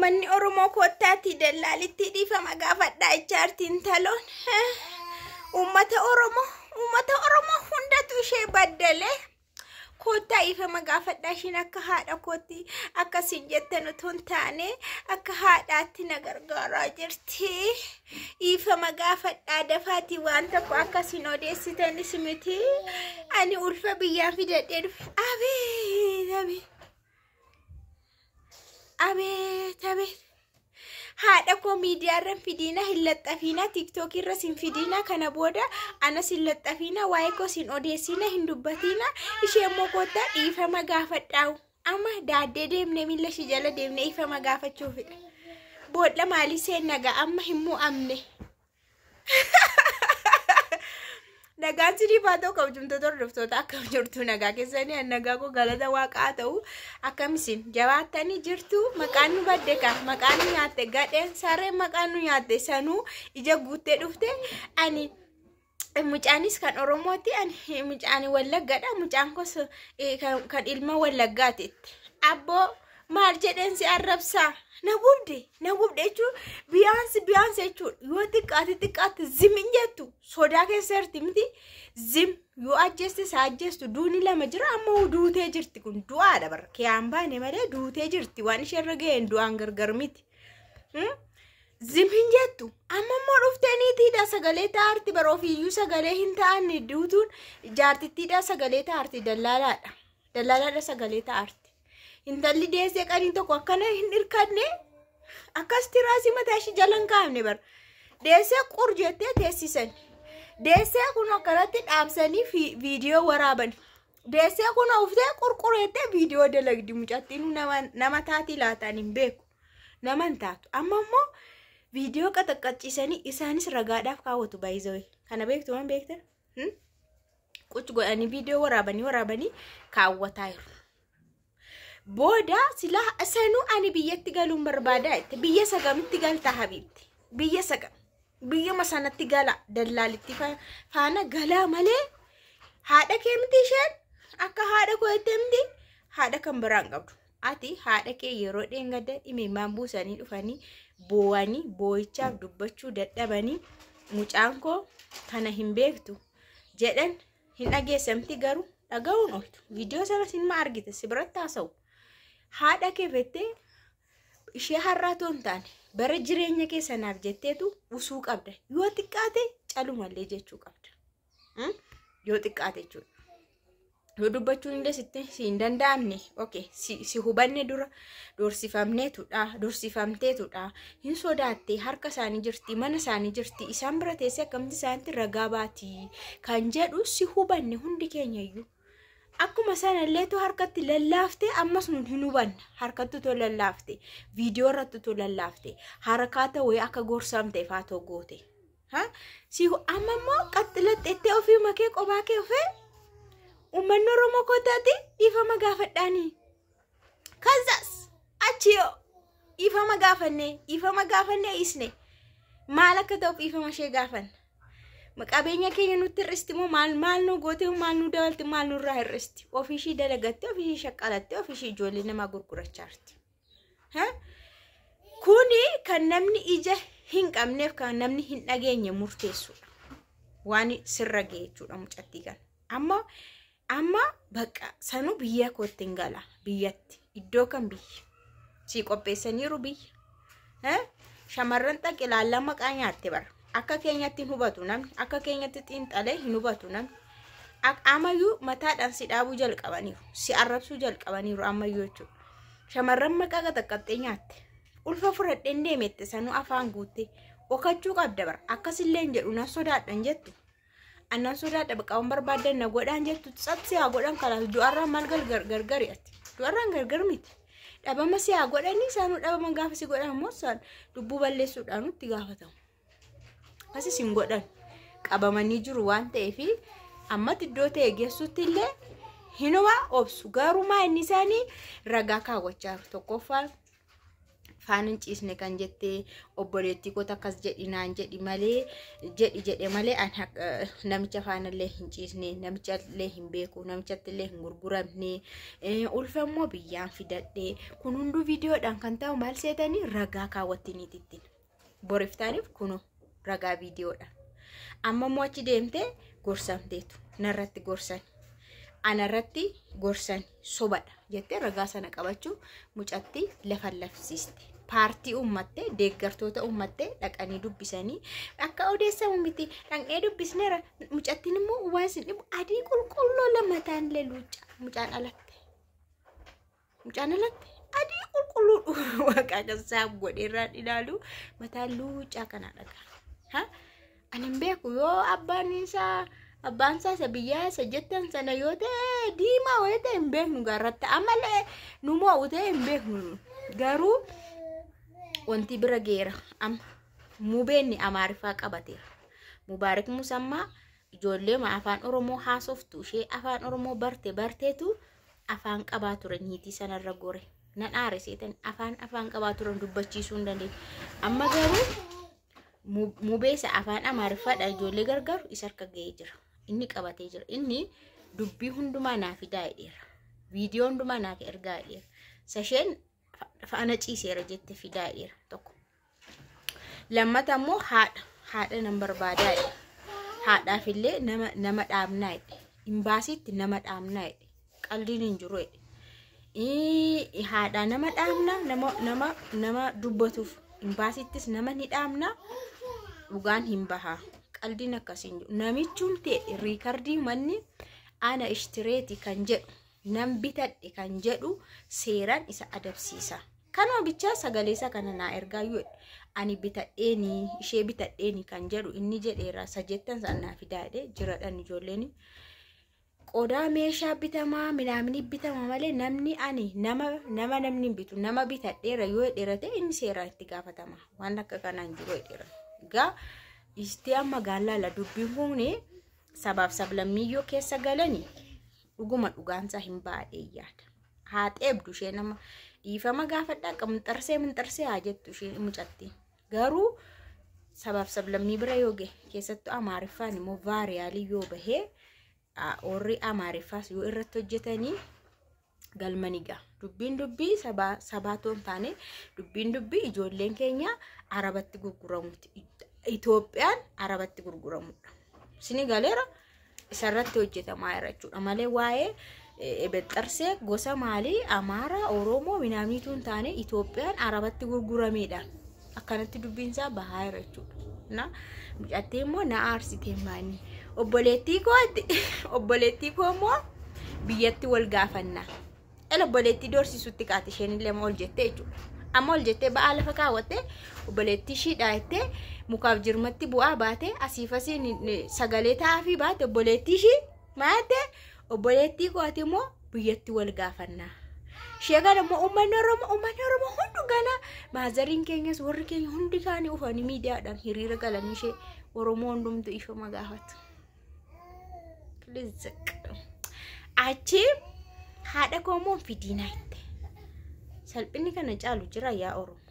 Ummanni Oromoo kottaatti dallaalitti dhiifama gaafadhaa ijaartiin taloon. Ummata Oromoo hundatu ishee baddalee. Kota ifama gaafadhaa shin akka haadha kooti akka sinjettan utuun taane akka haadhaatti na gargaaraa jirti. Ifama gaafadhaa dafaati waan tokko akka sin odeessitanis miti. Ani ulfa biyyaa fidadhee dhufe. Abeet. Haadha koo miidiyaarran fidina hillaxxafiina TikTok irra sin fidina kana booda anas hillaxxafiina waa'ee koo sin odeessina hin dubbatina ishee immoo kottaa dhiifama gaafadhaa amma daaddee deemnee miila ishee jala deemnee dhiifama gaafachuufidha. Boolla maalii seennagaa amma hin mu'amne. Nagaan sidii baatoo kabajamtoota hordoftoota akkam jirtu nagaa keessanii nagaa koo galata waaqaa ta'u akkamisin jabaattanii jirtu maqaan nu baddeeka maqaan nu nyaatte gadheen sareen maqaan nu nyaatte sanuu ija guuttee dhufte ani mucaanis kan Oromooti ani mucaani Wallaggaadha mucaan kos kan ilma Wallaggaatitti abboo maal jedheen si arrabsaa na gubde jechuun biyaansi jechuun yoo xiqqaatti zimin jettu sodaa keessa jirti miti zim yoo ajjeestu duuni lama jira amma duutee jirti kun du'aadha bara kiyaan baane malee duutee jirti waan isheerra ga'een du'aan gargar miti. Zimin jettu amma immoo dhufteeniitiidha sagalee taa'arti bara ofiiyyuu sagalee hin taa'anne duutuun jaartittiidha sagalee taa'arti dallaalaadha sagalee taa'arti. Intalli deessee qanii tokko akkana hin hirkanne akkas tiraasii mataa ishee jalan kaa'amne bara. Deessee qur jettee teessisan. Deessee kun akkanatti dhaabsanii viidiyoo waraaban. Deessee kun uftee qurqureettee viidiyoo dalagdi mucattiin nama taati laataan hin beeku. Nama hin taatu. Amma immoo viidiyoo qaxaqqachiisanii isaanis ragaadhaaf kaawwatu baay'isawee. Kana beektu waan beektan? Quci godhanii viidiyoo waraabanii kaawwataa jiru. Booda sila sanuu ani biyyatti galuun barbaadaa itti biyya sagamitti galta habibti biyya masanatti gala dallaalitti faana galaa malee haadha kee miti isheen akka haadha koo itti miti haadha kan biraan qabdu ati haadha kee yeroo dheengadda dhimimmaan buusanii dhufanii boo'anii boo'ichaaf dubbachuu dadhabanii mucaan koo kana hin beektu jedhan hin dhageessamti garuu dhaga'uun ooltu viidiyoo sana sin ma argite si biratti haasa'u. Haadha kee fettee ishee har'aatu hin taane bara jireenya keessanaaf jetteetu usuu qabda yoo xiqqaate calumallee jechuu qabda yoo xiqqaate jechuudha yoo dubbachuun illee sitti hin danda'amne si hubanne dura dorsifamteetudha hin sodaatte harka isaanii jirti mana isaanii jirti isaan bira teessee akkamitti isaanitti ragaa baatii kan jedhu si hubanne hundi keenyayyuu. Akkuma sanallee to harkatti lallaafte ammas nun hin hubanna harkatti to lallaafte viidiyoo irratti to lallaafte harakaata wayii akka gorsamte faatoo goote si amma immoo qaxxilaxxettee ofii makee qophaa kee ofee uummanni Oromoo kotaati dhiifama gaafadhaanii kazas achiyoo dhiifama gaafannee isne maal akka ta'uuf dhiifama ishee gaafanna. Maqabeenya keenya nutti hir'istimoo maal nu goote maal nu dabalti maal nu irraa hir'isti ofiishii dalagatte ofiishii shaqqalatte ofiishii ijoollee nama gurgurachaa jirti. Kuni kan namni ija hin qabneef kan namni hin dhageenye murteessuudha waan sirra ga'e jechuudha mucattii kana amma bakka sanu biyya kootti hin gala biyyatti iddoo kan biyya si qopheessaniiru biyya shamarran xaqi ilaallaa maqaa nyaatte bara. Akka keenyatti hin hubatu namni akka keenyatti xiinxalee hin hubatu namni ammayyuu mataadhaan si dhaabuu jalqabaniiru si arrabsuu jalqabaniiru ammayyuu jechuudha. Shamarran maqaa qaxaqqaxxee nyaatte ulfa fudhadheen deemette sanuu afaan guutte okachuu qabda bara akkasillee hin jedhu nan sodaadhan jettu annan sodaadha baqaawwan barbaadan na godhaan jettu sabsi haa godhan kalaas du'arraan maal gargari'atti du'arraan gargar miti dhabama si haa godhanii sanuu dhabama gaafa si godhan immoo isaan lubbuu balleessuudhaan nutti gaafatamu. Asis hin godhan qabamanii jiru waan ta'eef ammatti iddoo ta'e geessutti illee hinuma obsu garuu maa inni isaanii ragaa kaawwachaa jiru tokkoffaan faanin ciisne kan jette obboleetti ko takkas jedhi naan jedhi malee jedhe malee an namicha faanallee hin ciisne namicha illee hin beeku namicha illee hin gurguramne ulfammoo biyyaan fidadhe kun hundu viidiyoodhaan kan ta'u maal seetanii ragaa kaawwattiniitittiin boriftaaniif kunu ragaa viidiyoodha amma moo achi deemte gorsamteetu narratti gorsan anarratti gorsan sobadha jette ragaa sana qabachuu mucatti lafallafsiiste paartii ummatte deeggartoota ummatte dhaqanii dubbisanii akka odeessamu miti dhaqee dubbisneera mucattiin immoo waasin dhibu adii qulqulloo lamataan leluuca mucaan alatte adii qulqulluu waaqa gasaa godheerraan ilaalu mataan luucaa kana dhagaa anin beeku yoo abbaan isaa biyyaa isa jettan sana yoo ta'e diimaa wayii ta'e hin beeknu garratti amalee nu mo'u ta'e hin beeknu garuu wanti bira geera mubeenni amaariffaa qabateera mubaarak musammaa ijoollee afaan oromoo haasoftu ishee afaan oromoo barteetu afaan qabaa ture niitii sanarra gore nan aare seetan afaan qabaa ture dubbachiisuu hin dandeenye amma garuu mubeessa afaan amaariffaadha ijoollee gargaaru isa harka ga'ee jira inni qabatee jira inni dubbii hundumaa naaf fidaa'eera viidiyoo hundumaa naaf ergaa'eera sasheen faana ciiseera jette fidaa'eera tokko lammata immoo haadha nan barbaadaa'e haadhaaf illee nama dhaabnaa'e imbaasiitti nama dhaabnaa'e qaldiin hin jiru haadha nama dhaabna nama dubbatuuf imbaasiittis nama ni dhaabna dhugaan hin baha qaldiin akkasiin jiru namichuun ta'e riikardii manni ana ishtireeti kan jedhu nam bitadhe kan jedhu seeraan isa adabsiisa kanoo bichaa sagaleessa kana naa ergaayyuu ani bitadheeni ishee bitadheeni kan jedhu inni jedheera sajettan sanaa fidaadhe jiradhan ijoolleen qodaa meeshaa bitamaa minaamni bitama malee namni ani namni bitu nama bitadheera yoo dheerate inni seeraan itti gaafatama waan akka kanaan jiru dheera gaa isti amma gaallala dubbiin kun sabaaf sablammiyyoo keessa galanii dhuguma dhugaansa hin baadhee yaada haaxeebdu ishee nama dhiifama gaafadhaa qamunxarsee haa jettu ishee mucatti garuu sabaaf sablammii bira yoo gahe keessattuu amaariffaan immoo vaariyaalii yoo bahee orri amaariffaas yoo irratti hojjetanii galmaniga dubbii sabaatoon taane dubbii ijoolleen keenya arabatti gurguramutti Itoophiyaan arabatti gurguramudha sini galeera isarratti hojjetamaa jira jechuudha malee waa'ee ebexarsee gosa maalii amaara oromoo minaamituun taane Itoophiyaan arabatti gurgurameedha akkanatti dubbiinsaa bahaa jira jechuudha na mucattii immoo na aarsitee maanii obboleettii koo immoo biyyatti wal gaafannaa obboleettii doorsisutti qaate isheen illee ol jettee jechuudha amma ol jettee ba'aa lafa kaawwatte obboleettii shiidhaa jettee mukaaf jirmatti bu'aa baate asiifasiin sagalee taa'aafii baate obboleettii shii maate obboleettii kooti immoo biyyatti wal gaafannaa ishee kana immoo uummanni oromoo hundu gana maazariin keenyas warri keenya hundi kaanii ufanii miidiyaadhaan hiriira galanii ishee oromoo hundumtu ifama gaafatu achi haadha koomoon fidiinaa itti salphinni kana caalu jira yaa oromoo